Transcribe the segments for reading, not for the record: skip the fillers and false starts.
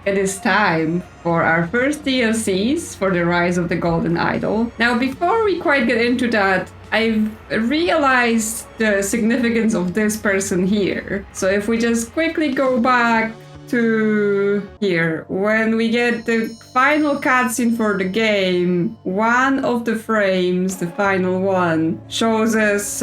It is time for our first DLCs for the Rise of the Golden Idol. Now, before we quite get into that, I've realized the significance of this person here. So if we just quickly go back to here, when we get the final cutscene for the game, one of the frames, the final one, shows us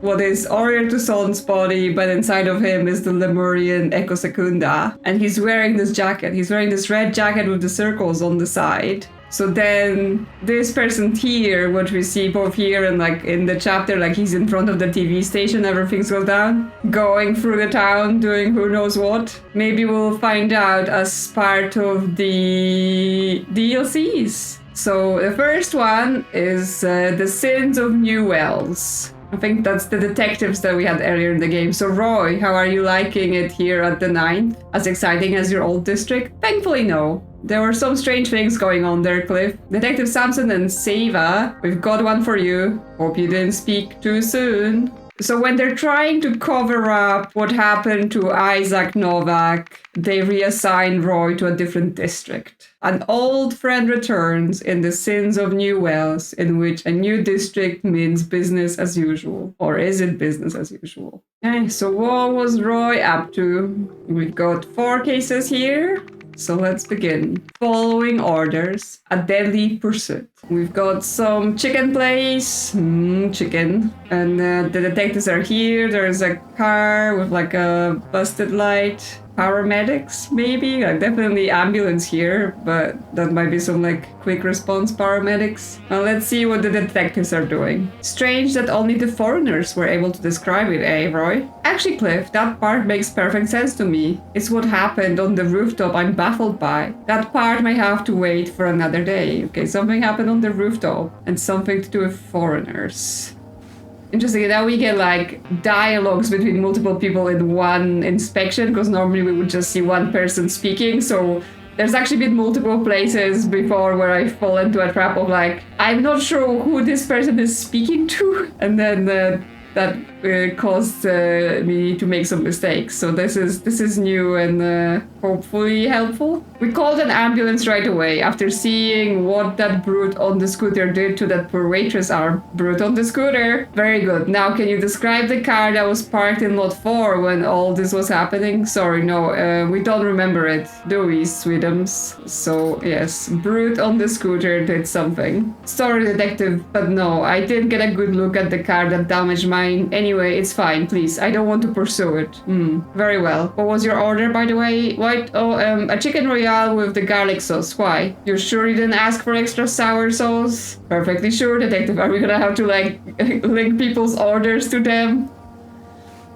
what is Orier Toussaint's body, but inside of him is the Lemurian Echo Secunda, and he's wearing this jacket. He's wearing this red jacket with the circles on the side. So then this person here, what we see both here and like in the chapter, like he's in front of the TV station, everything's goes down, going through the town, doing who knows what. Maybe we'll find out as part of the DLCs. So the first one is The Sins of New Wells. I think that's the detectives that we had earlier in the game. So Roy, how are you liking it here at the 9th? As exciting as your old district? Thankfully no. There were some strange things going on there, Cliff. Detective Samson and Savea, we've got one for you. Hope you didn't speak too soon. So when they're trying to cover up what happened to Isaac Novak, they reassign Roy to a different district. An old friend returns in The Sins of New Wells, in which a new district means business as usual. Or is it business as usual? Okay, so what was Roy up to? We've got 4 cases here. So let's begin. Following orders, a deadly pursuit. We've got some chicken place, chicken, and the detectives are here. There's a car with like a busted light. Paramedics, maybe? Like definitely ambulance here, but that might be some like quick response paramedics. Now let's see what the detectives are doing. Strange that only the foreigners were able to describe it, eh, Roy? Actually, Cliff, that part makes perfect sense to me. It's what happened on the rooftop I'm baffled by. That part may have to wait for another day. Okay, something happened on the rooftop and something to do with foreigners. Interesting, now we get like dialogues between multiple people in one inspection, because normally we would just see one person speaking. So there's actually been multiple places before where I fall into a trap of like, I'm not sure who this person is speaking to, and then that caused me to make some mistakes. So this is new and hopefully helpful. We called an ambulance right away after seeing what that brute on the scooter did to that poor waitress. Our brute on the scooter. Very good. Now can you describe the car that was parked in lot 4 when all this was happening? Sorry, no, we don't remember it, do we, Sweetums? So yes, brute on the scooter did something. Sorry, detective, but no, I didn't get a good look at the car that damaged mine. Anyway, it's fine, please. I don't want to pursue it. Very well. What was your order, by the way? What? Oh, a chicken royale with the garlic sauce. Why? You're sure you didn't ask for extra sour sauce? Perfectly sure, detective. Are we gonna have to, like, link people's orders to them?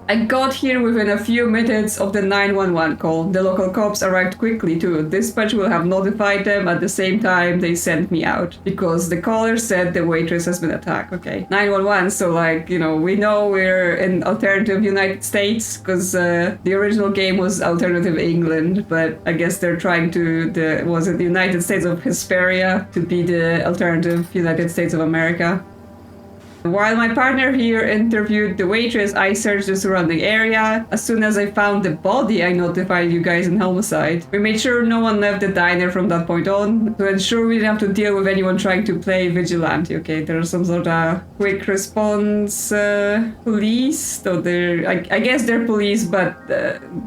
I got here within a few minutes of the 911 call. The local cops arrived quickly too. Dispatch will have notified them at the same time they sent me out, because the caller said the waitress has been attacked. Okay, 911, so like, you know, we know we're in alternative United States, because the original game was alternative England, but I guess they're trying to, was it the United States of Hesperia to be the alternative United States of America. While my partner here interviewed the waitress, I searched the surrounding area. As soon as I found the body, I notified you guys in homicide. We made sure no one left the diner from that point on, to ensure we didn't have to deal with anyone trying to play vigilante. Okay, there's some sort of quick response police. So they're, I guess they're police, but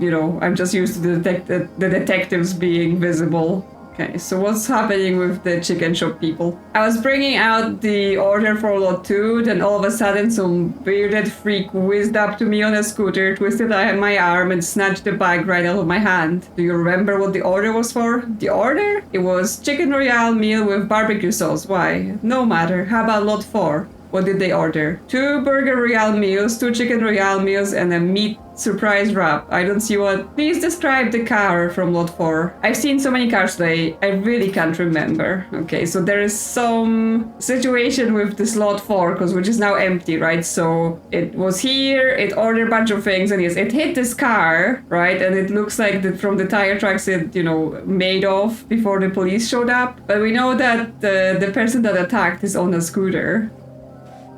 you know, I'm just used to the detectives being visible. Okay, so what's happening with the chicken shop people? I was bringing out the order for lot 2, then all of a sudden some bearded freak whizzed up to me on a scooter, twisted my arm and snatched the bag right out of my hand. Do you remember what the order was for? The order? It was chicken royale meal with barbecue sauce. Why? No matter. How about lot 4? What did they order? 2 burger royale meals, 2 chicken royale meals, and a meat surprise wrap. I don't see what. Please describe the car from lot 4. I've seen so many cars today, I really can't remember. Okay, so there is some situation with this lot 4, which is now empty, right? So it was here, it ordered a bunch of things, and yes, it hit this car, right? And it looks like from the tire tracks it, you know, made off before the police showed up. But we know that the person that attacked is on a scooter.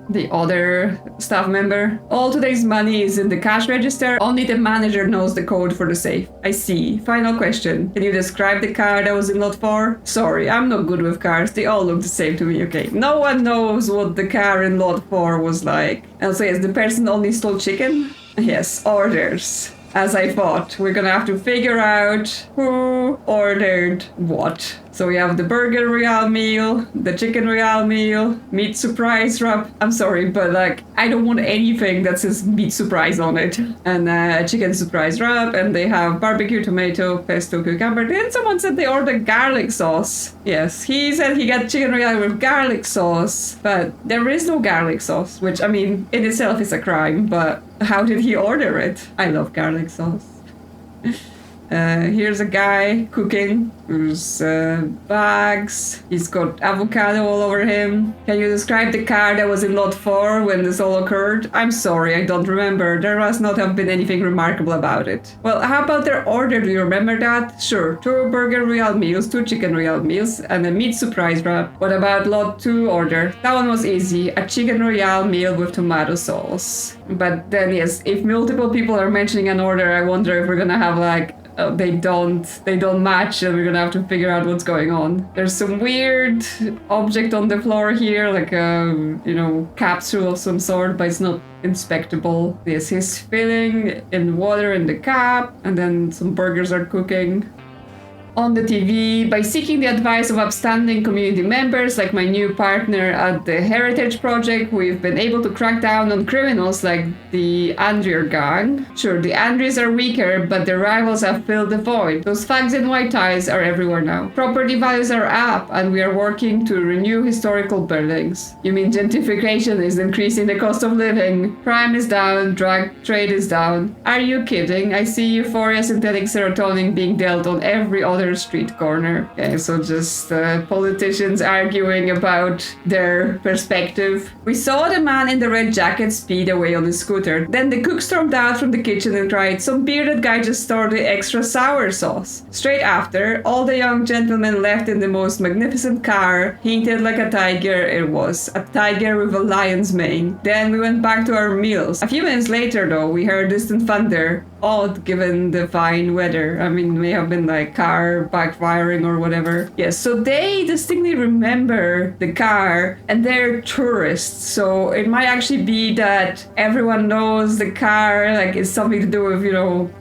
the other staff member. All today's money is in the cash register. Only the manager knows the code for the safe. I see. Final question. Can you describe the car that was in lot 4? Sorry, I'm not good with cars. They all look the same to me. Okay. No one knows what the car in lot 4 was like. Also, yes, the person only stole chicken? Yes, orders. As I thought, we're gonna have to figure out who ordered what. So we have the burger royale meal, the chicken royale meal, meat surprise wrap. I'm sorry, but like, I don't want anything that says meat surprise on it. And chicken surprise wrap, and they have barbecue, tomato, pesto, cucumber. Then someone said they ordered garlic sauce. Yes, he said he got chicken royale with garlic sauce, but there is no garlic sauce, which, I mean, in itself is a crime, but how did he order it? I love garlic sauce. Here's a guy cooking. There's bags. He's got avocado all over him. Can you describe the car that was in lot 4 when this all occurred? I'm sorry, I don't remember. There must not have been anything remarkable about it. Well, how about their order? Do you remember that? Sure. 2 burger royale meals, 2 chicken royale meals, and a meat surprise wrap. What about lot 2 order? That one was easy. A chicken royale meal with tomato sauce. But then, yes, if multiple people are mentioning an order, I wonder if we're gonna have like they don't match, and we're gonna have to figure out what's going on. There's some weird object on the floor here, like a capsule of some sort, but it's not inspectable. Yes, he's filling in water in the cup, and then some burgers are cooking. On the TV, by seeking the advice of upstanding community members like my new partner at the Heritage Project, we've been able to crack down on criminals like the Andreer gang. Sure, the Andrews are weaker, but their rivals have filled the void. Those fags in white ties are everywhere now. Property values are up, and we are working to renew historical buildings. You mean gentrification is increasing the cost of living? Crime is down, drug trade is down. Are you kidding? I see euphoria synthetic serotonin being dealt on every other street corner. Okay, so just politicians arguing about their perspective. We saw the man in the red jacket speed away on his scooter. Then the cook stormed out from the kitchen and cried, "Some bearded guy just stole the extra sour sauce." Straight after, all the young gentlemen left in the most magnificent car, painted like a tiger. It was a tiger with a lion's mane. Then we went back to our meals. A few minutes later, though, we heard distant thunder. Odd, given the fine weather. I mean, may have been like car backfiring or whatever. Yes, so they distinctly remember the car, and they're tourists. So it might actually be that everyone knows the car, like it's something to do with,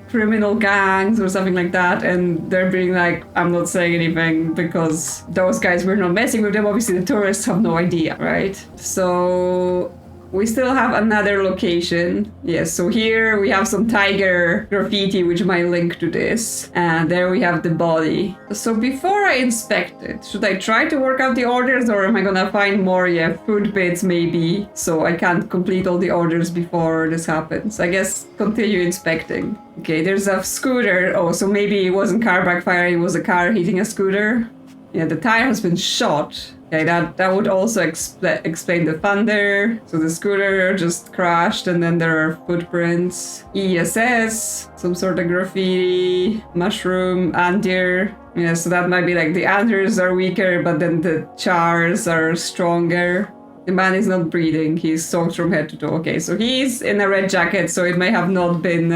criminal gangs or something like that, and they're being like, I'm not saying anything because those guys, we're not messing with them. Obviously the tourists have no idea, right? So we still have another location. Yes, so here we have some tiger graffiti, which might link to this. And there we have the body. So before I inspect it, should I try to work out the orders, or am I gonna find more, food bits maybe, so I can't complete all the orders before this happens? I guess continue inspecting. Okay, there's a scooter. Oh, so maybe it wasn't car backfire, it was a car hitting a scooter. Yeah, the tire has been shot. Okay, that would also explain the thunder. So the scooter just crashed, and then there are footprints. ESS, some sort of graffiti, mushroom, andir. Yeah, so that might be like the andirs are weaker, but then the chars are stronger. The man is not breathing. He's soaked from head to toe. Okay, so he's in a red jacket, so it may have not been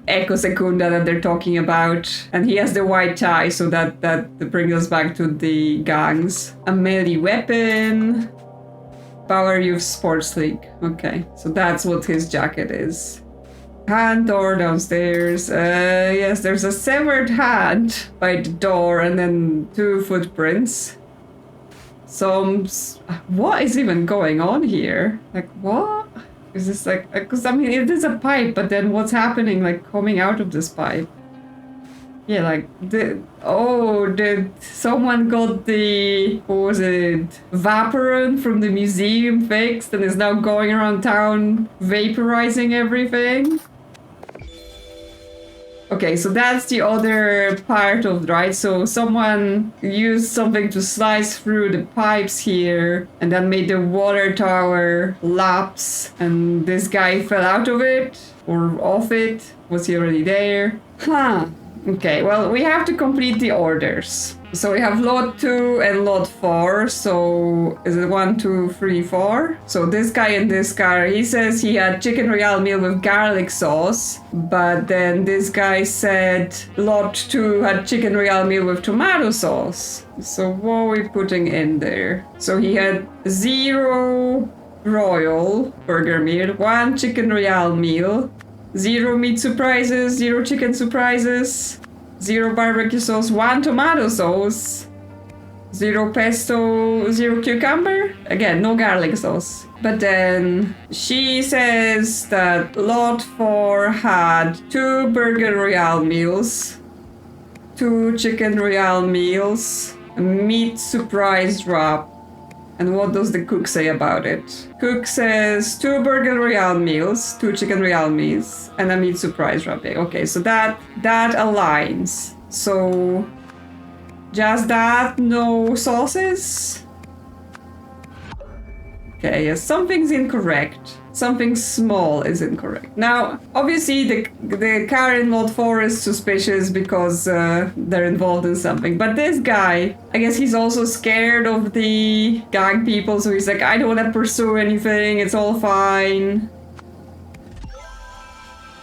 Echo Secunda that they're talking about. And he has the white tie, so that brings us back to the gangs. A melee weapon. Power Youth Sports League. Okay, so that's what his jacket is. Hand door downstairs. Yes, there's a severed hand by the door, and then 2 footprints. What is even going on here? Like, what? Is this like, because I mean, it is a pipe, but then what's happening, like, coming out of this pipe? Yeah, like, did someone got the, what was it, Vaporon from the museum fixed and is now going around town vaporizing everything? Okay, so that's the other part of, right? So someone used something to slice through the pipes here and then made the water tower lapse, and this guy fell out of it or off it. Was he already there? Huh. Okay, well, we have to complete the orders. So we have lot 2 and lot 4. So is it 1, 2, 3, 4? So this guy in this car, he says he had chicken royale meal with garlic sauce. But then this guy said lot 2 had chicken royale meal with tomato sauce. So what are we putting in there? So he had 0 royal burger meal, 1 chicken royale meal, 0 meat surprises, 0 chicken surprises, 0 barbecue sauce, 1 tomato sauce, 0 pesto, 0 cucumber. Again, no garlic sauce. But then she says that lot 4 had 2 burger royale meals, 2 chicken royale meals, a meat surprise wrap. And what does the cook say about it? Cook says 2 burger royale meals, 2 chicken royale meals, and a meat surprise wrap. Okay, so that aligns. So just that, no sauces? Okay, yes, something's incorrect. Something small is incorrect. Now, obviously, the car in lot 4 is suspicious because they're involved in something. But this guy, I guess he's also scared of the gang people. So he's like, I don't want to pursue anything. It's all fine.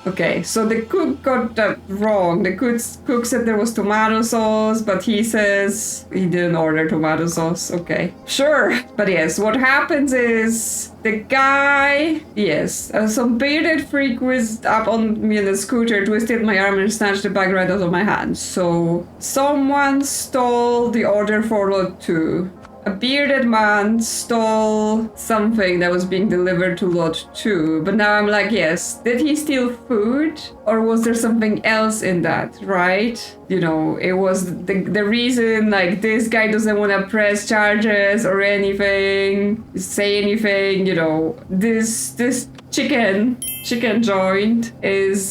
Okay, so the cook got that wrong. The cook said there was tomato sauce, but he says he didn't order tomato sauce. Okay, sure. But yes, what happens is the guy, yes, some bearded freak whizzed up on me in a scooter, twisted my arm and snatched the bag right out of my hand. So someone stole the order for lot 2. A bearded man stole something that was being delivered to lot 2. But now I'm like, yes, did he steal food? Or was there something else in that, right? You know, it was the reason, like, this guy doesn't want to press charges or anything, say anything, you know. This chicken joint is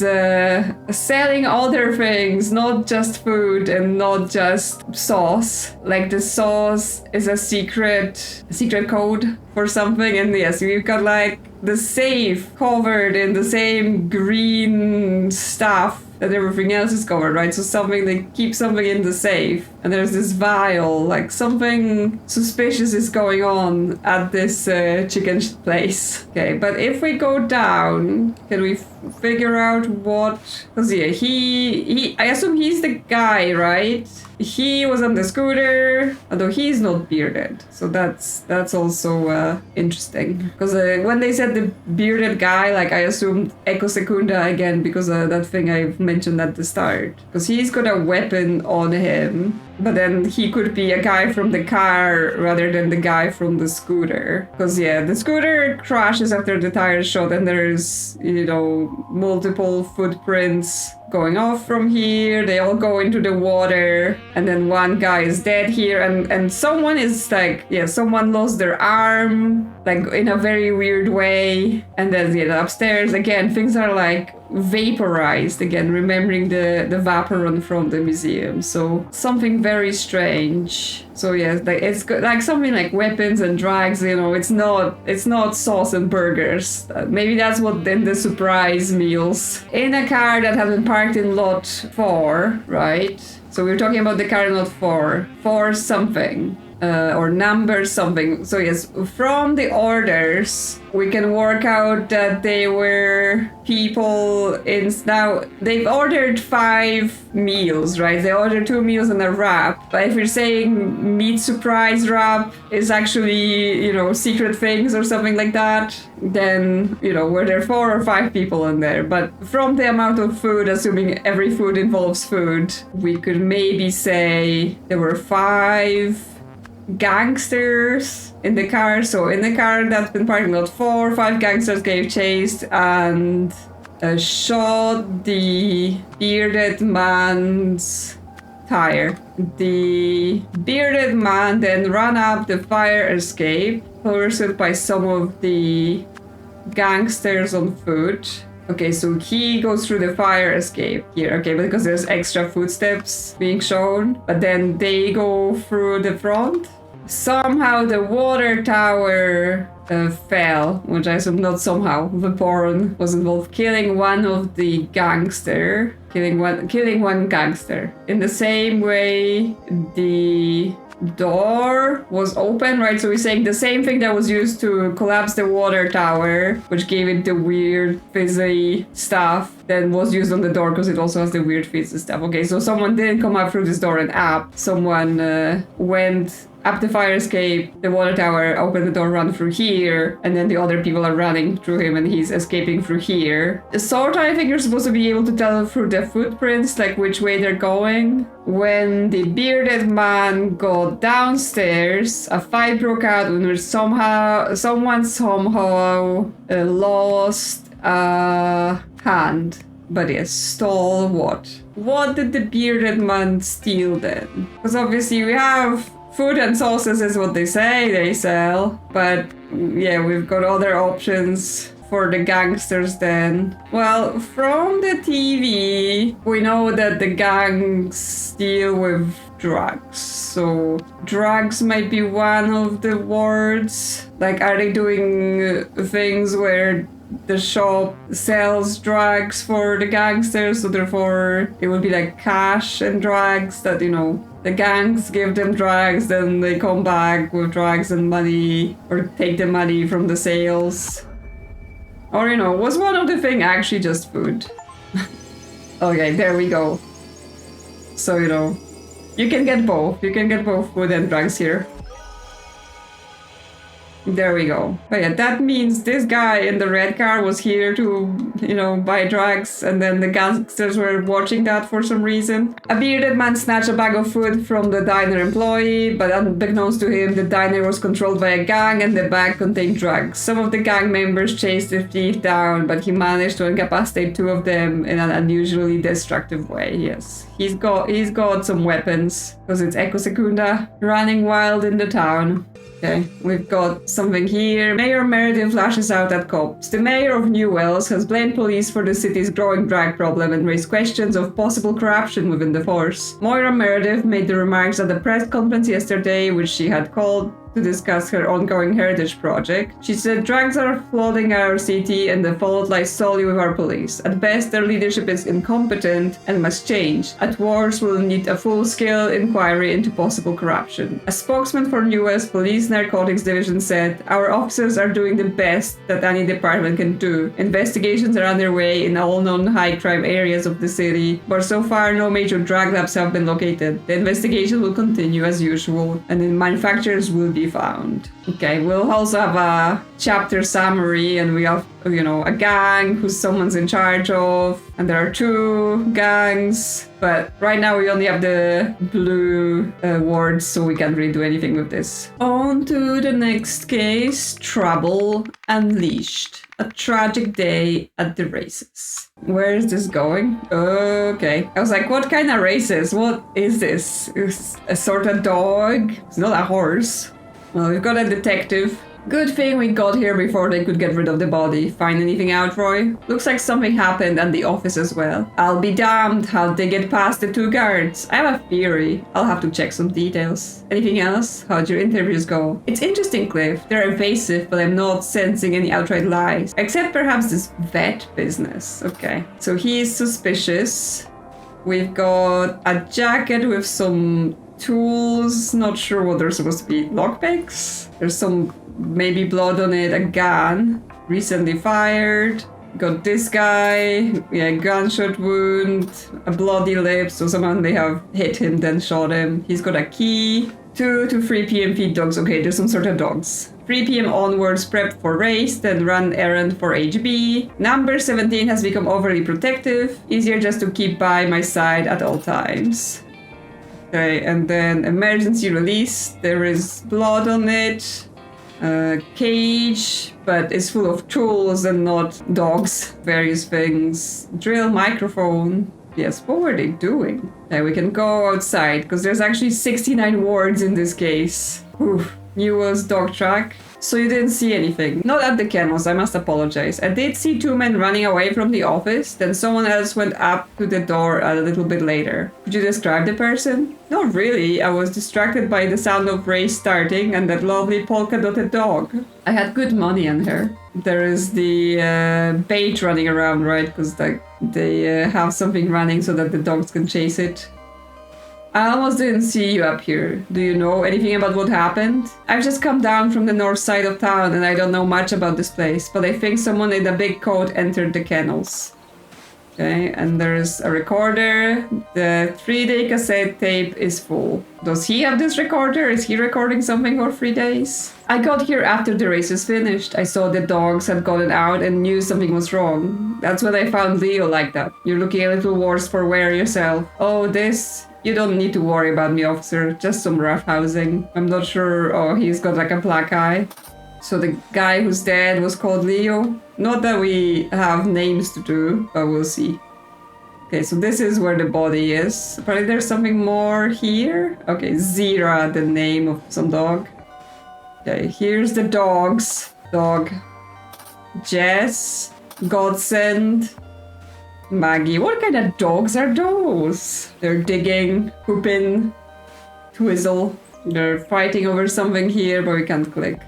selling other things, not just food and not just sauce. Like the sauce is a secret code for something, and yes, we've got like the safe covered in the same green stuff that everything else is covered, right? So something, they keep something in the safe, and there's this vial, like something suspicious is going on at this chicken place. Okay, but if we go down, can we figure out what? Because yeah, he I assume he's the guy, right? He was on the scooter, although he's not bearded, so that's also interesting. Because when they said the bearded guy, like I assumed Eco Secunda again, because that thing I've mentioned at the start. Because he's got a weapon on him, but then he could be a guy from the car rather than the guy from the scooter. Because yeah, the scooter crashes after the tire shot, and there's, you know, multiple footprints going off from here. They all go into the water, and then one guy is dead here, and someone is like, yeah, someone lost their arm, like in a very weird way. And then yeah, upstairs again, things are like vaporized again, remembering the vapor run from the museum. So something very strange. So yeah, like it's like something like weapons and drugs, you know. It's not sauce and burgers. Maybe that's what in the surprise meals in a car that has been parked in lot 4, right? So we're talking about the car in lot 4 something. Or number something. So yes, from the orders, we can work out that they were people in... Now, they've ordered 5 meals, right? They ordered 2 meals and a wrap. But if you're saying meat surprise wrap is actually, you know, secret things or something like that, then, you know, were there 4 or 5 people in there? But from the amount of food, assuming every food involves food, we could maybe say there were 5 gangsters in the car. So in the car that's been parked in lot 4, 5 gangsters gave chase and shot the bearded man's tire. The bearded man then ran up the fire escape, pursued by some of the gangsters on foot. Okay, so he goes through the fire escape here, okay, because there's extra footsteps being shown, but then they go through the front. Somehow the water tower fell, which I assume not somehow. The porn was involved, killing one of the gangster, killing one gangster. In the same way, the door was open, right? So we're saying the same thing that was used to collapse the water tower, which gave it the weird fizzy stuff, then was used on the door because it also has the weird fizzy stuff. Okay, so someone didn't come up through this door and up. Someone went up the fire escape, the water tower, opened the door, run through here, and then the other people are running through him and he's escaping through here. Sort of, I think you're supposed to be able to tell through the footprints, like which way they're going. When the bearded man got downstairs, a fight broke out when someone somehow lost a hand. But yes, stole what? What did the bearded man steal then? Because obviously we have food and sauces is what they say they sell, but yeah, we've got other options for the gangsters then. Well, from the TV, we know that the gangs deal with drugs, so drugs might be one of the words. Like, are they doing things where the shop sells drugs for the gangsters, so therefore it would be like cash and drugs that, you know, the gangs give them drugs, then they come back with drugs and money, or take the money from the sales. Or, you know, was one of the thing actually just food? Okay, there we go. So, you know, you can get both. You can get both food and drugs here. There we go. But yeah, that means this guy in the red car was here to, you know, buy drugs, and then the gangsters were watching that for some reason. A bearded man snatched a bag of food from the diner employee, but unbeknownst to him, the diner was controlled by a gang and the bag contained drugs. Some of the gang members chased the thief down, but he managed to incapacitate two of them in an unusually destructive way. Yes, he's got some weapons, because it's Echo Secunda running wild in the town. Okay, we've got something here. Mayor Meredith lashes out at cops. The mayor of New Wales has blamed police for the city's growing drug problem and raised questions of possible corruption within the force. Moira Meredith made the remarks at a press conference yesterday, which she had called to discuss her ongoing heritage project. She said drugs are flooding our city and the fault lies solely with our police. At best, their leadership is incompetent and must change. At worst, we'll need a full-scale inquiry into possible corruption. A spokesman for New Wales Police Narcotics Division said, "Our officers are doing the best that any department can do. Investigations are underway in all known high-crime areas of the city, but so far no major drug labs have been located. The investigation will continue as usual, and the manufacturers will be found." Okay, we'll also have a chapter summary, and we have, you know, a gang who someone's in charge of, and there are two gangs, but right now we only have the blue words, so we can't really do anything with this. On to the next case, Trouble Unleashed. A tragic day at the races. Where is this going? Okay. I was like, what kind of races? What is this? It's a sort of dog? It's not a horse. Well, we've got a detective. Good thing we got here before they could get rid of the body. Find anything out, Roy? Looks like something happened at the office as well. I'll be damned. How'd they get past the two guards? I have a theory. I'll have to check some details. Anything else? How'd your interviews go? It's interesting, Cliff. They're evasive, but I'm not sensing any outright lies. Except perhaps this vet business. Okay. So he is suspicious. We've got a jacket with some tools. Not sure what they're supposed to be. Lockpicks? There's some maybe blood on it. A gun. Recently fired. Got this guy. Yeah, gunshot wound. A bloody lip. So someone they have hit him, then shot him. He's got a key. 2 to 3 p.m. feed dogs. Okay, there's some sort of dogs. 3 p.m. onwards, prepped for race, then run errand for HB. Number 17 has become overly protective. Easier just to keep by my side at all times. Okay, and then emergency release. There is blood on it. Cage, but it's full of tools and not dogs. Various things. Drill, microphone. Yes, what were they doing? Okay, we can go outside, because there's actually 69 wards in this case. Oof. Newell's dog track. So you didn't see anything? Not at the kennels, I must apologize. I did see 2 men running away from the office, then someone else went up to the door a little bit later. Could you describe the person? Not really, I was distracted by the sound of race starting and that lovely polka-dotted dog. I had good money on her. There is the bait running around, right? Because they have something running so that the dogs can chase it. I almost didn't see you up here. Do you know anything about what happened? I've just come down from the north side of town and I don't know much about this place, but I think someone in a big coat entered the kennels. Okay, and there's a recorder. The 3-day cassette tape is full. Does he have this recorder? Is he recording something for 3 days? I got here after the race was finished. I saw the dogs had gotten out and knew something was wrong. That's when I found Leo like that. You're looking a little worse for wear yourself. Oh, this... You don't need to worry about me, officer. Just some roughhousing. I'm not sure... Oh, he's got like a black eye. So the guy who's dead was called Leo. Not that we have names to do, but we'll see. Okay, so this is where the body is. Apparently there's something more here. Okay, Zira, the name of some dog. Okay, here's the dogs. Dog. Jess. Godsend. Maggie. What kind of dogs are those? They're digging, pooping, twizzle. They're fighting over something here, but we can't click.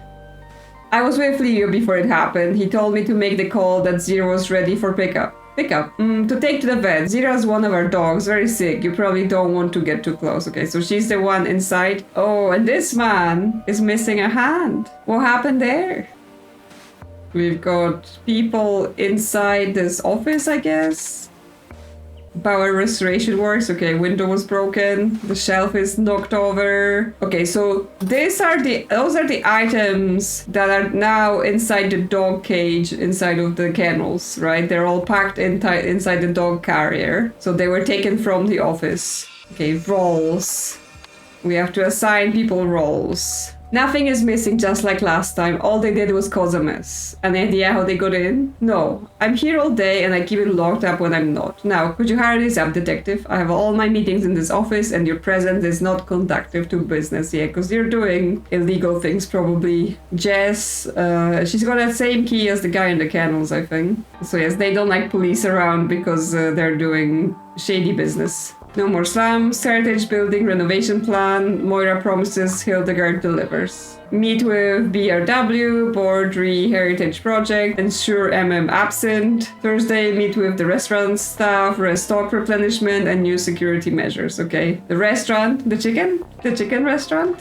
I was with Leo before it happened. He told me to make the call that Zira was ready for pickup. Pickup? To take to the vet. Zira's one of our dogs, very sick. You probably don't want to get too close. Okay, so she's the one inside. Oh, and this man is missing a hand. What happened there? We've got people inside this office, I guess. Power restoration works. Okay, window was broken. The shelf is knocked over. Okay, so those are the items that are now inside the dog cage, inside of the kennels, right? They're all packed inside the dog carrier. So they were taken from the office. Okay, roles. We have to assign people roles. Nothing is missing, just like last time. All they did was cause a mess. Any idea how they got in? No. I'm here all day and I keep it locked up when I'm not. Now, could you hire this up, detective? I have all my meetings in this office and your presence is not conducive to business. Yeah, because you're doing illegal things probably. Jess, she's got that same key as the guy in the kennels, I think. So yes, they don't like police around because they're doing shady business. No more slums, heritage building renovation plan, Moira promises, Hildegard delivers. Meet with BRW, Board Heritage Project, ensure absent. Thursday, meet with the restaurant staff, stock replenishment and new security measures, okay? The restaurant, the chicken restaurant?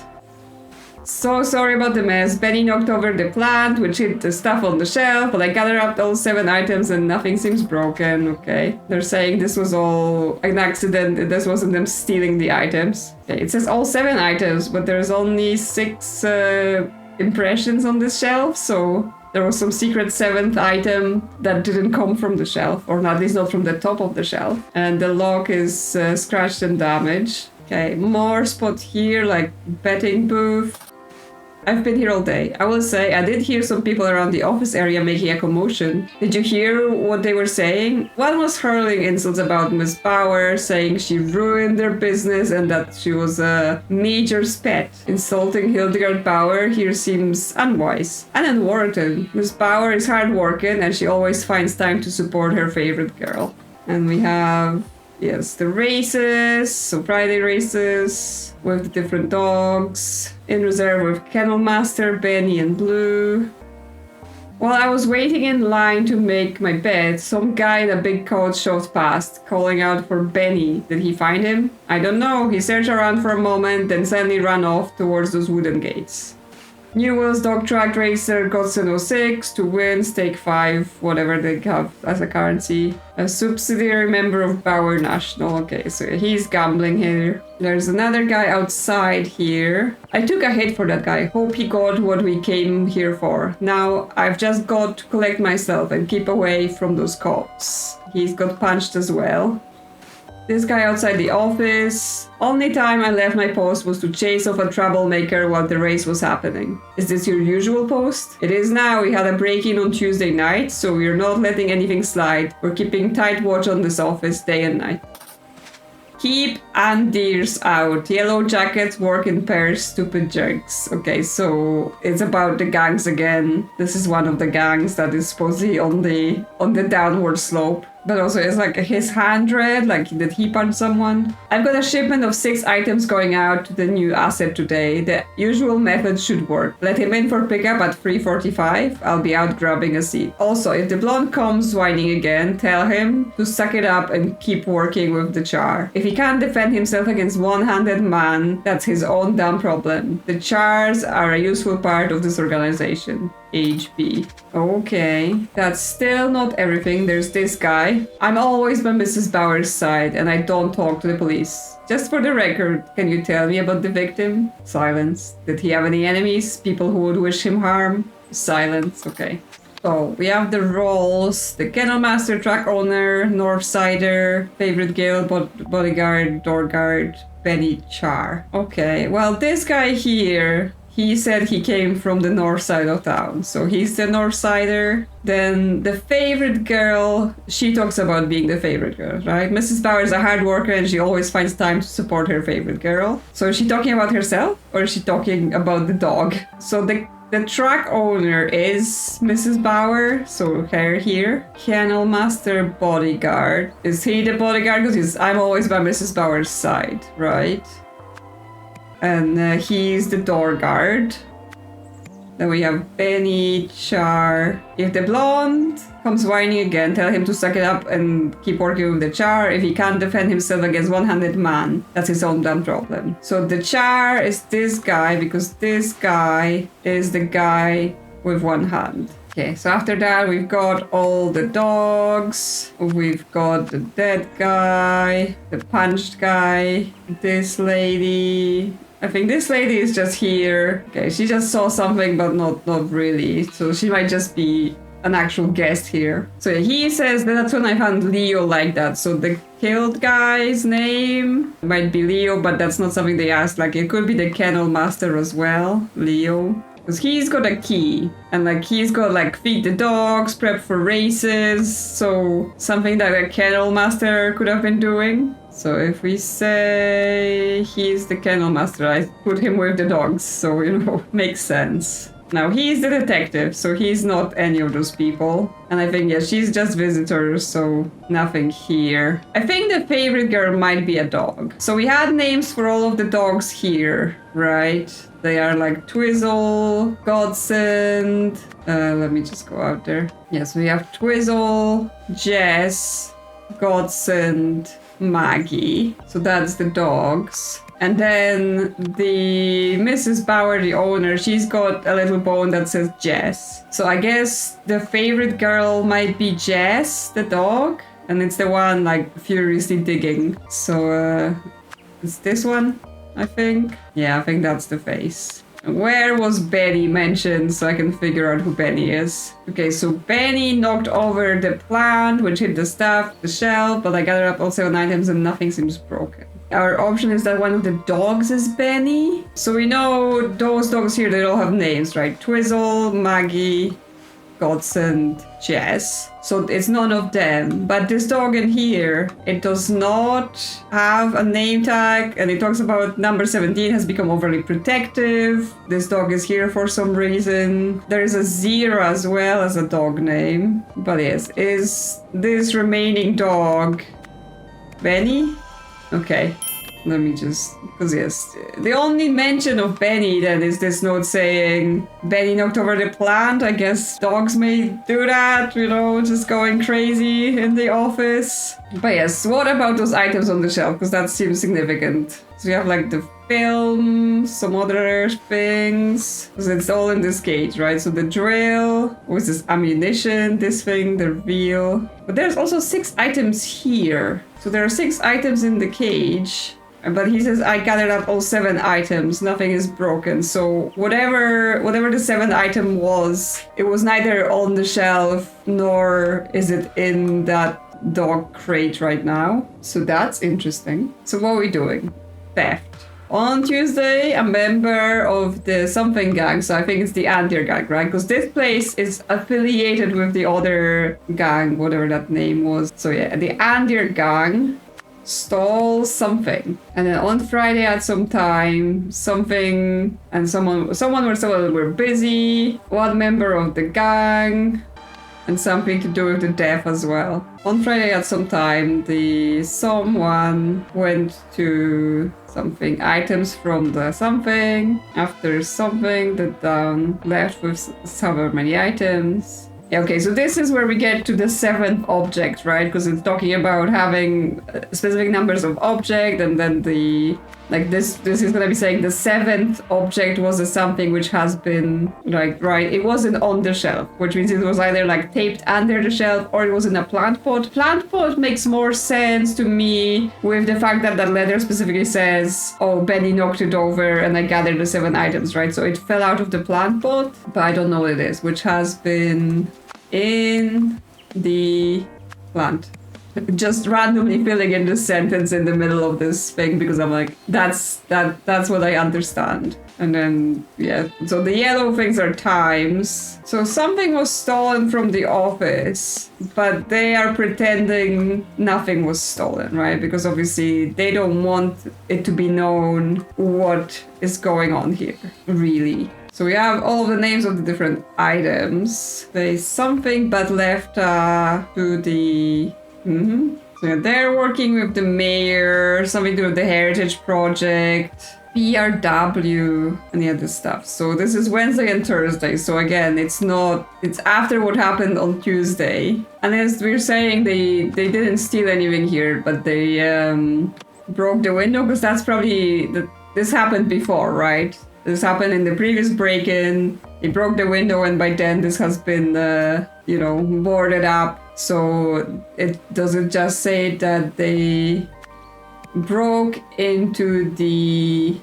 So sorry about the mess. Benny knocked over the plant, which hit the stuff on the shelf, but I gathered up all 7 items and nothing seems broken, okay? They're saying this was all an accident, this wasn't them stealing the items. Okay, it says all 7 items, but there's only 6 impressions on this shelf, so there was some secret 7th item that didn't come from the shelf, or at least not from the top of the shelf. And the lock is scratched and damaged. Okay, more spot here, like betting booth. I've been here all day. I will say, I did hear some people around the office area making a commotion. Did you hear what they were saying? One was hurling insults about Miss Bauer, saying she ruined their business and that she was a major's pet. Insulting Hildegard Bauer here seems unwise and unwarranted. Miss Bauer is hardworking and she always finds time to support her favorite girl. And we have... Yes, the races, so Friday races with different dogs. In reserve with Kennel Master, Benny and Blue. While I was waiting in line to make my bed, some guy in a big coat shot past, calling out for Benny. Did he find him? I don't know. He searched around for a moment, then suddenly ran off towards those wooden gates. Newell's Dog Track Racer, Godson 06, to win, stake 5, whatever they have as a currency. A subsidiary member of Bauer National. Okay, so he's gambling here. There's another guy outside here. I took a hit for that guy. Hope he got what we came here for. Now, I've just got to collect myself and keep away from those cops. He's got punched as well. This guy outside the office. Only time I left my post was to chase off a troublemaker while the race was happening. Is this your usual post? It is now. We had a break-in on Tuesday night, so we're not letting anything slide. We're keeping tight watch on this office day and night. Keep Andirs out. Yellow jackets work in pairs, stupid jerks. Okay, so it's about the gangs again. This is one of the gangs that is supposedly on the downward slope. But also it's like his hand read, like did he punch someone? I've got a shipment of 6 items going out to the new asset today. The usual method should work. Let him in for pickup at 3:45. I'll be out grabbing a seat. Also, if the blonde comes whining again, tell him to suck it up and keep working with the char. If he can't defend himself against one-handed man, that's his own damn problem. The chars are a useful part of this organization. HB. Okay, that's still not everything. There's this guy. I'm always by Mrs. Bauer's side and I don't talk to the police. Just for the record, can you tell me about the victim? Silence. Did he have any enemies? People who would wish him harm? Silence. Okay. So we have the roles: the kennel master, track owner, Northsider, favorite guild, bodyguard, door guard, Benny Char. Okay, well this guy here, he said he came from the north side of town, so he's the Northsider. Then the favorite girl, she talks about being the favorite girl, right? Mrs. Bauer is a hard worker and she always finds time to support her favorite girl. So is she talking about herself or is she talking about the dog? So the track owner is Mrs. Bauer, so her here. Kennel master, bodyguard. Is he the bodyguard? Because I'm always by Mrs. Bauer's side, right? And he's the door guard. Then we have Benny, Char. If the blonde comes whining again, tell him to suck it up and keep working with the char. If he can't defend himself against one-handed man, that's his own damn problem. So the char is this guy, because this guy is the guy with one hand. Okay, so after that we've got all the dogs. We've got the dead guy, the punched guy, this lady. I think this lady is just here. Okay, she just saw something, but not really. So she might just be an actual guest here. So he says that that's when I found Leo like that. So the killed guy's name might be Leo, but that's not something they asked. Like, it could be the kennel master as well, Leo. Because he's got a key. And like, he's got like feed the dogs, prep for races. So something that a kennel master could have been doing. So if we say he's the kennel master, I put him with the dogs, so, you know, makes sense. Now, he's the detective, so he's not any of those people. And I think, yeah, she's just visitors, so nothing here. I think the favorite girl might be a dog. So we had names for all of the dogs here, right? They are like Twizzle, Godsend. Let me just go out there. Yes, we have Twizzle, Jess, Godsend, Maggie. So that's the dogs. And then the Mrs. Bauer, the owner, she's got a little bone that says Jess. So I guess the favorite girl might be Jess, the dog. And it's the one like furiously digging. So it's this one, I think. Yeah, I think that's the face. Where was Benny mentioned so I can figure out who Benny is? Okay, so Benny knocked over the plant, which hit the staff, the shelf, but I gathered up all 7 items and nothing seems broken. Our option is that one of the dogs is Benny. So we know those dogs here, they all have names, right? Twizzle, Maggie, Godsend, Jess. So it's none of them. But this dog in here, it does not have a name tag. And it talks about number 17 has become overly protective. This dog is here for some reason. There is a Zero as well as a dog name. But yes, is this remaining dog Benny? Okay. Let me just, because yes, the only mention of Benny then is this note saying Benny knocked over the plant. I guess dogs may do that, you know, just going crazy in the office. But yes, what about those items on the shelf? Because that seems significant. So we have like the film, some other things, because it's all in this cage, right? So the drill, what's this, ammunition, this thing, the reel. But there's also 6 items here. So there are 6 items in the cage. But he says, I gathered up all 7 items. Nothing is broken. So whatever the 7th item was, it was neither on the shelf nor is it in that dog crate right now. So that's interesting. So what are we doing? Theft. On Tuesday, a member of the something gang, so I think it's the Andir gang, right? Because this place is affiliated with the other gang, whatever that name was. So yeah, the Andir gang stole something. And then on Friday at some time, something and someone were busy. One member of the gang, and something to do with the death as well. On Friday at some time, someone went to something, items from the something. After something, the down left with however many items. Yeah, okay, so this is where we get to the 7th object, right? Because it's talking about having specific numbers of object, and then this is gonna be saying the 7th object was a something which has been, like, right, it wasn't on the shelf, which means it was either, like, taped under the shelf or it was in a plant pot. Plant pot makes more sense to me with the fact that that letter specifically says, oh, Benny knocked it over and I gathered the 7 items, right? So it fell out of the plant pot, but I don't know what it is, which has been in the plant. Just randomly filling in this sentence in the middle of this thing because I'm like, that's what I understand. And then, yeah, so the yellow things are times. So something was stolen from the office, but they are pretending nothing was stolen, right? Because obviously they don't want it to be known what is going on here, really. So we have all of the names of the different items. There's something but left to the... So they're working with the mayor, something to do with the Heritage Project, PRW, and the other stuff. So this is Wednesday and Thursday. So again, it's after what happened on Tuesday. And as we're saying, they didn't steal anything here, but they broke the window, because that's probably... This happened before, right? This happened in the previous break-in. They broke the window, and by then this has been, boarded up. So does it just say that they broke into the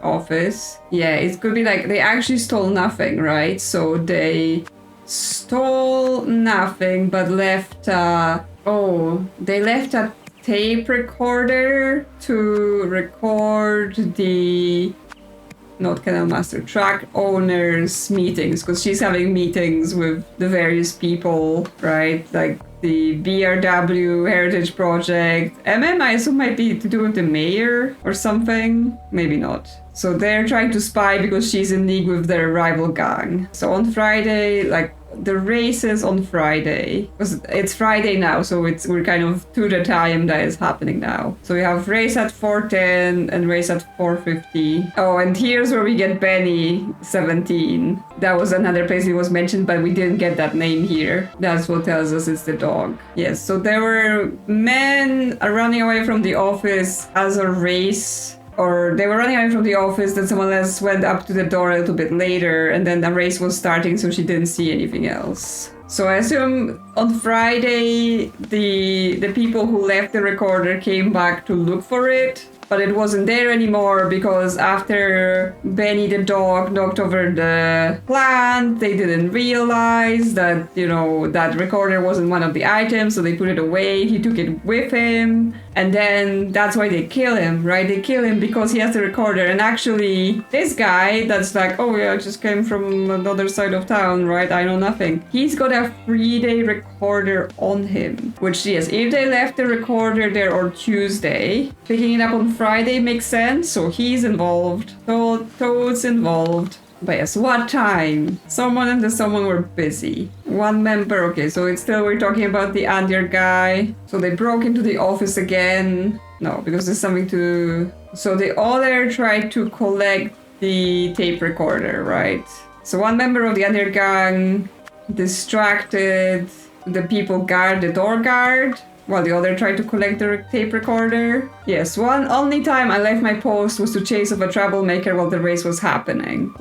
office? Yeah, it could be like they actually stole nothing, right? So they stole nothing, but left. They left a tape recorder to record the. Not Canal Master, track owners meetings, because she's having meetings with the various people, right? Like the BRW Heritage Project. I assume might be to do with the mayor or something. Maybe not. So they're trying to spy because she's in league with their rival gang. So on Friday, like the races on Friday, because it's Friday now, so we're kind of to the time that is happening now. So we have race at 4:10 and race at 4:50. Oh, and here's where we get Benny 17. That was another place it was mentioned, but we didn't get that name here. That's what tells us it's the dog. Yes, so there were men running away from the office as a race. Or they were running away from the office, then someone else went up to the door a little bit later, and then the race was starting, so she didn't see anything else. So I assume on Friday, the people who left the recorder came back to look for it, but it wasn't there anymore because after Benny the dog knocked over the plant, they didn't realize that, that recorder wasn't one of the items, so they put it away. He took it with him, and then that's why they kill him, right? They kill him because he has the recorder, and actually, this guy that's like, oh yeah, I just came from another side of town, right? I know nothing. He's got a 3-day recorder on him, which, yes, if they left the recorder there on Tuesday, picking it up on Friday makes sense, so he's involved. Toad's involved. But yes, what time? Someone and someone were busy. One member, okay, so we're talking about the under guy. So they broke into the office again. No, because there's something to... So the other tried to collect the tape recorder, right? So one member of the under gang distracted the the door guard, while the other tried to collect the tape recorder. Yes, only time I left my post was to chase off a troublemaker while the race was happening.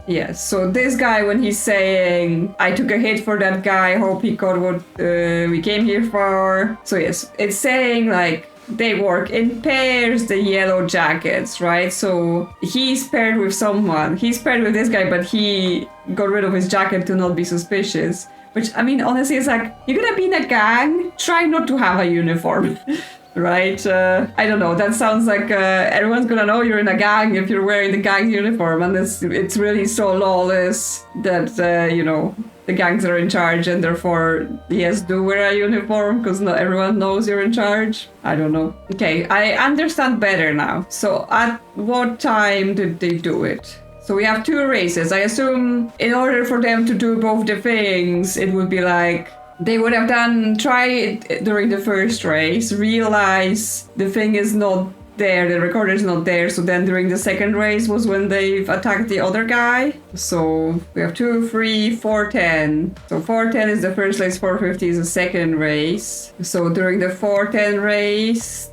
Yes, so this guy, when he's saying, I took a hit for that guy, hope he got what we came here for. So yes, it's saying like, they work in pairs, the yellow jackets, right? So he's paired with someone. He's paired with this guy, but he got rid of his jacket to not be suspicious. Which, I mean, honestly, it's like, you're gonna be in a gang, try not to have a uniform, right? I don't know, that sounds like everyone's gonna know you're in a gang if you're wearing the gang uniform, and it's really so lawless that, the gangs are in charge and therefore, yes, do wear a uniform because not everyone knows you're in charge. I don't know. Okay, I understand better now. So at what time did they do it? So we have 2 races. I assume in order for them to do both the things, it would be like they would have try it during the first race, realize the thing is not there, the recorder is not there, so then during the second race was when they've attacked the other guy. So we have 2, 3, 4, 10. So 410 is the first race, 450 is the second race. So during the 410 race,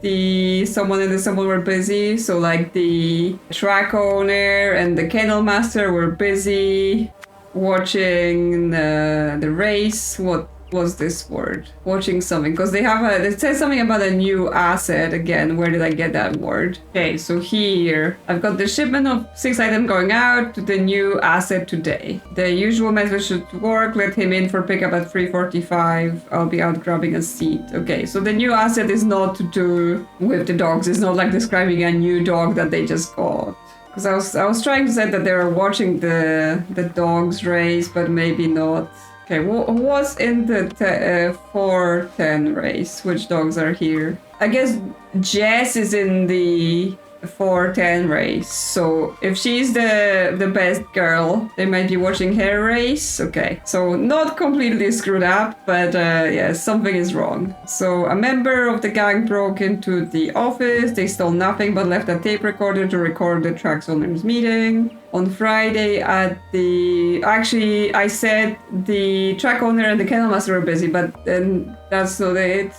someone and the someone were busy. So like the track owner and the kennel master were busy watching the race. What was this word? Watching something, because they have it says something about a new asset again. Where did I get that word? Okay, so here I've got the shipment of 6 items going out to the new asset today. The usual method should work. Let him in for pickup at 3:45. I'll be out grabbing a seat. Okay, so the new asset is not to do with the dogs. It's not like describing a new dog that they just got. Because I was trying to say that they were watching the dogs race, but maybe not. Okay, what's in the 410 race? Which dogs are here? I guess Jess is in the 410 race. So if she's the best girl, they might be watching her race. Okay, so not completely screwed up, but yeah, something is wrong. So a member of the gang broke into the office. They stole nothing but left a tape recorder to record the track's owner's meeting. On Friday at actually I said the track owner and the kennel master were busy, but then that's not it.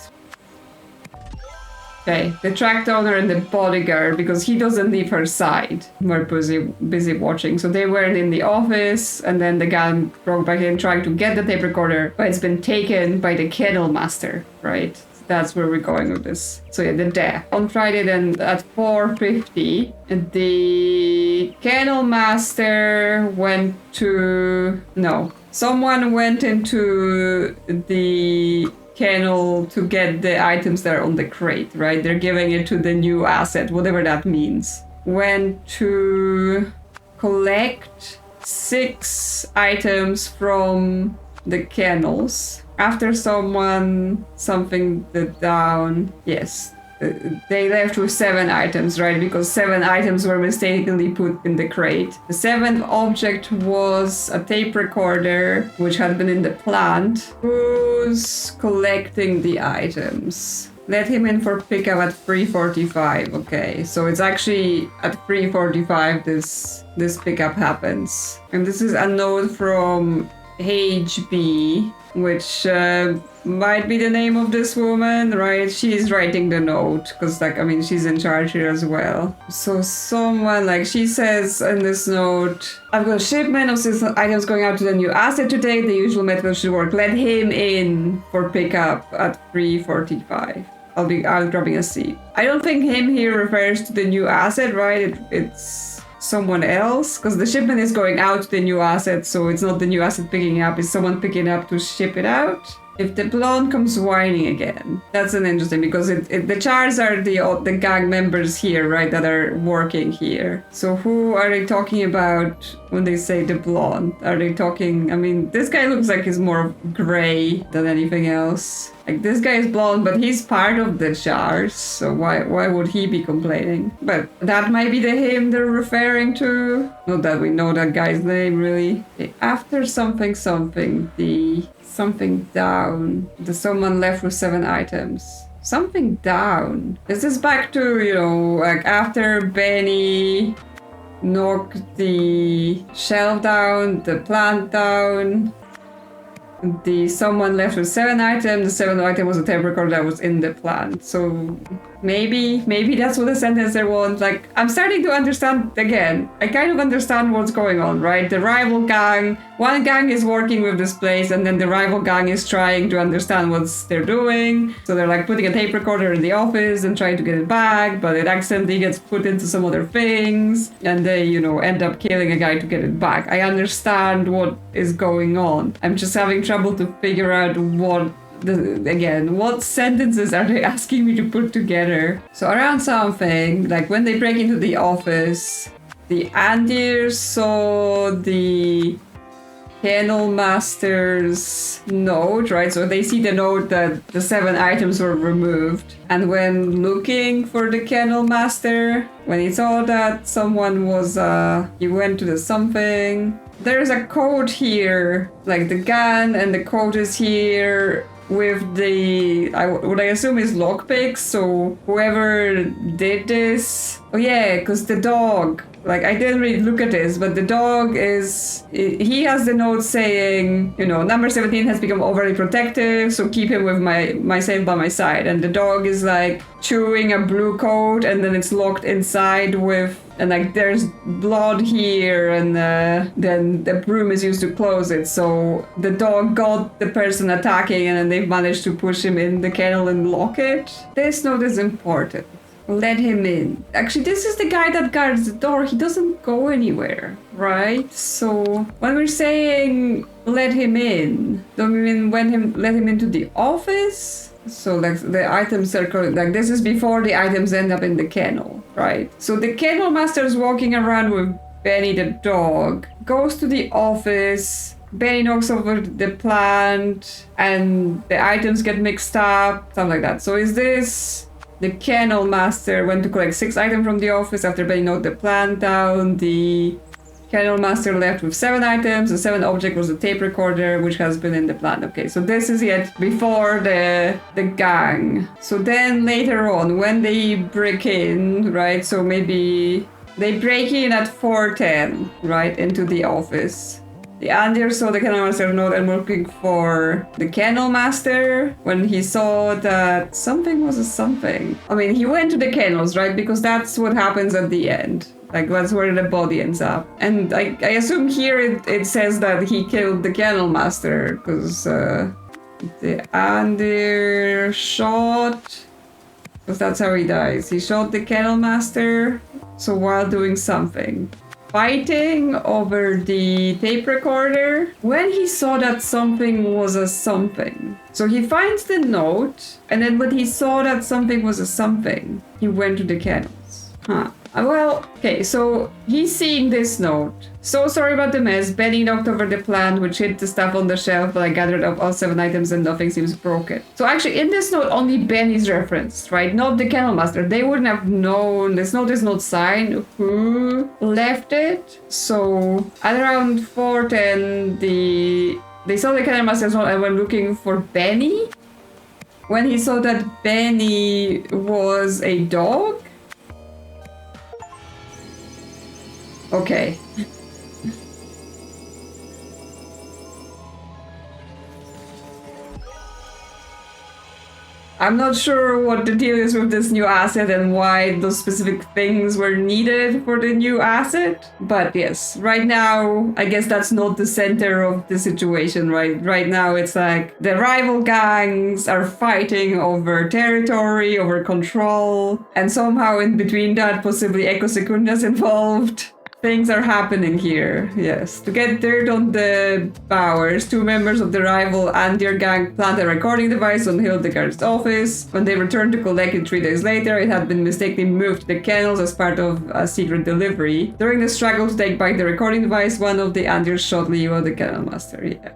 Okay, the track owner and the bodyguard, because he doesn't leave her side, were busy watching. So they weren't in the office, and then the gang broke back in trying to get the tape recorder, but it's been taken by the kennel master, right? That's where we're going with this. So yeah, the death. On Friday then at 4:50, the kennel master went to... No. Someone went into the kennel to get the items that are on the crate, right? They're giving it to the new asset, whatever that means. Went to collect 6 items from the kennels. After something down, yes, they left with 7 items, right? Because 7 items were mistakenly put in the crate. The 7th object was a tape recorder, which had been in the plant. Who's collecting the items? Let him in for pickup at 3:45. Okay, so it's actually at 3:45 this pickup happens. And this is a note from HB, which might be the name of this woman, right? She's writing the note because, like, I mean, she's in charge here as well. So someone, like, she says in this note, I've got a shipment of 6 items going out to the new asset today. The usual method should work. Let him in for pickup at 3:45. I'll be out grabbing a seat. I don't think him here refers to the new asset, right? It's someone else, because the shipment is going out to the new asset, so it's not the new asset picking up, it's someone picking up to ship it out. If the blonde comes whining again, that's an interesting, because the chars are the gang members here, right, that are working here. So who are they talking about when they say the blonde? Are they talking, I mean, this guy looks like he's more gray than anything else. Like, this guy is blonde, but he's part of the chars, so why would he be complaining? But that might be the him they're referring to. Not that we know that guy's name, really. After something, the something down. There's someone left with 7 items. Something down. This is back to, you know, like after Benny knocked the shelf down, the plant down. Someone left with 7 items. The 7th item was a tape recorder that was in the plant. So maybe that's what the sentence there was. Like, I'm starting to understand again. I kind of understand what's going on, right? The rival gang, one gang is working with this place, and then the rival gang is trying to understand what they're doing. So they're like putting a tape recorder in the office and trying to get it back, but it accidentally gets put into some other things, and they, you know, end up killing a guy to get it back. I understand what is going on. I'm just having trouble to figure out what sentences are they asking me to put together? So around something, like when they break into the office, the Andir saw the Kennel Master's note, right? So they see the note that the 7 items were removed. And when looking for the Kennel Master, when he saw that someone was, he went to the something. There's a code here, like the gun, and the code is here with the, what I assume is lockpicks. So whoever did this, oh yeah, because the dog, like I didn't really look at this, but the dog is, he has the note saying, you know, number 17 has become overly protective, so keep him with myself by my side. And the dog is like chewing a blue coat, and then it's locked inside with, and like there's blood here, and then the broom is used to close it. So the dog got the person attacking, and then they've managed to push him in the kennel and lock it. This note is important. Let him in. Actually, this is the guy that guards the door. He doesn't go anywhere, right? So when we're saying let him in, don't we mean let him into the office? So like the item circle, like this is before the items end up in the kennel, right? So the kennel master's walking around with Benny the dog, goes to the office. Benny knocks over the plant, and the items get mixed up, something like that. So is this the kennel master went to collect 6 items from the office after Benny knocked the plant down? The kennel master left with 7 items. The 7th object was a tape recorder, which has been in the plant. Okay, so this is yet before the gang. So then later on, when they break in, right? So maybe they break in at 4:10, right, into the office. The Andir saw the kennel master note and were looking for the kennel master when he saw that something was a something. I mean, he went to the kennels, right? Because that's what happens at the end. Like, that's where the body ends up. And I assume here it says that he killed the kennel master, because the Andir shot, because that's how he dies. He shot the kennel master, so while doing something. Fighting over the tape recorder when he saw that something was a something. So he finds the note, and then when he saw that something was a something, he went to the kennels. Huh. Well, okay, so he's seeing this note. So sorry about the mess. Benny knocked over the plant, which hit the stuff on the shelf, but I gathered up all 7 items and nothing seems broken. So actually, in this note, only Benny's referenced, right? Not the kennel master. They wouldn't have known. This note is not signed. Who left it? So at around 4:10, they saw the kennel master's note and were looking for Benny. When he saw that Benny was a dog. Okay. I'm not sure what the deal is with this new asset and why those specific things were needed for the new asset. But yes, right now, I guess that's not the center of the situation, right? Right now, it's like the rival gangs are fighting over territory, over control, and somehow in between that, possibly Echo Secunda's involved. Things are happening here, yes. To get dirt on the Bowers, 2 members of the rival Andir gang plant a recording device on Hildegard's office. When they returned to collect it 3 days later, it had been mistakenly moved to the kennels as part of a secret delivery. During the struggle to take back the recording device, one of the Andirs shot Leo, the kennel master, yeah.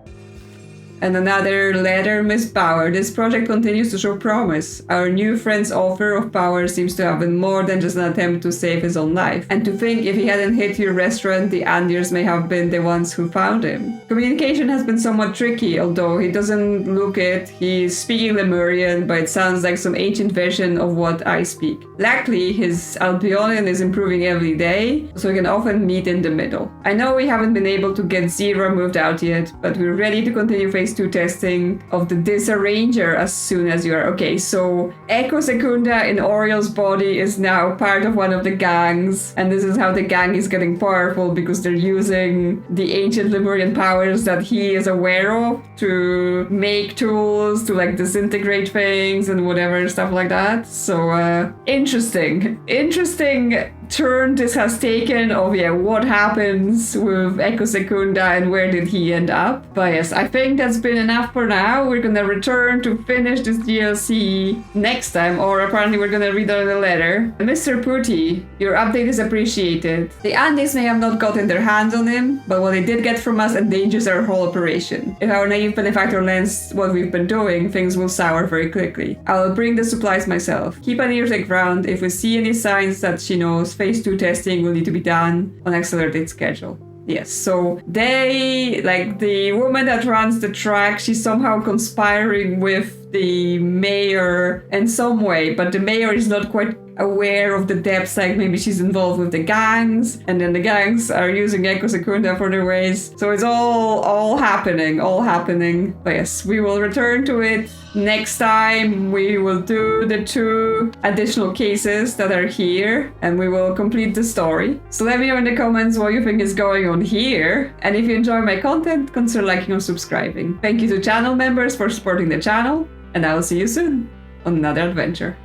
And another letter, Miss Power. This project continues to show promise. Our new friend's offer of power seems to have been more than just an attempt to save his own life. And to think if he hadn't hit your restaurant, the Andirs may have been the ones who found him. Communication has been somewhat tricky, although he doesn't look it. He's speaking Lemurian, but it sounds like some ancient version of what I speak. Luckily, his Albionian is improving every day, so we can often meet in the middle. I know we haven't been able to get Zira moved out yet, but we're ready to continue phase 2 testing of the Disarranger as soon as you are. Okay, so Echo Secunda in Oriel's body is now part of one of the gangs, and this is how the gang is getting powerful, because they're using the ancient Lemurian powers that he is aware of to make tools, to like disintegrate things and whatever, stuff like that. So interesting turn this has taken of what happens with Echo Secunda and where did he end up. But yes, I think that's been enough for now. We're gonna return to finish this DLC next time, or apparently we're gonna read the letter. Mr. Pooty, your update is appreciated. The Andes may have not gotten their hands on him, but what they did get from us endangers our whole operation. If our naive benefactor learns what we've been doing, things will sour very quickly. I'll bring the supplies myself. Keep an ear to the ground. If we see any signs that she knows, phase 2 testing will need to be done on accelerated schedule. Yes, so they, like the woman that runs the track, she's somehow conspiring with the mayor in some way, but the mayor is not quite aware of the depths, like maybe she's involved with the gangs, and then the gangs are using Echo Secunda for their ways. So it's all happening. But yes, we will return to it next time. We will do the 2 additional cases that are here, and we will complete the story. So let me know in the comments what you think is going on here, and if you enjoy my content, consider liking or subscribing. Thank you to channel members for supporting the channel, and I will see you soon on another adventure.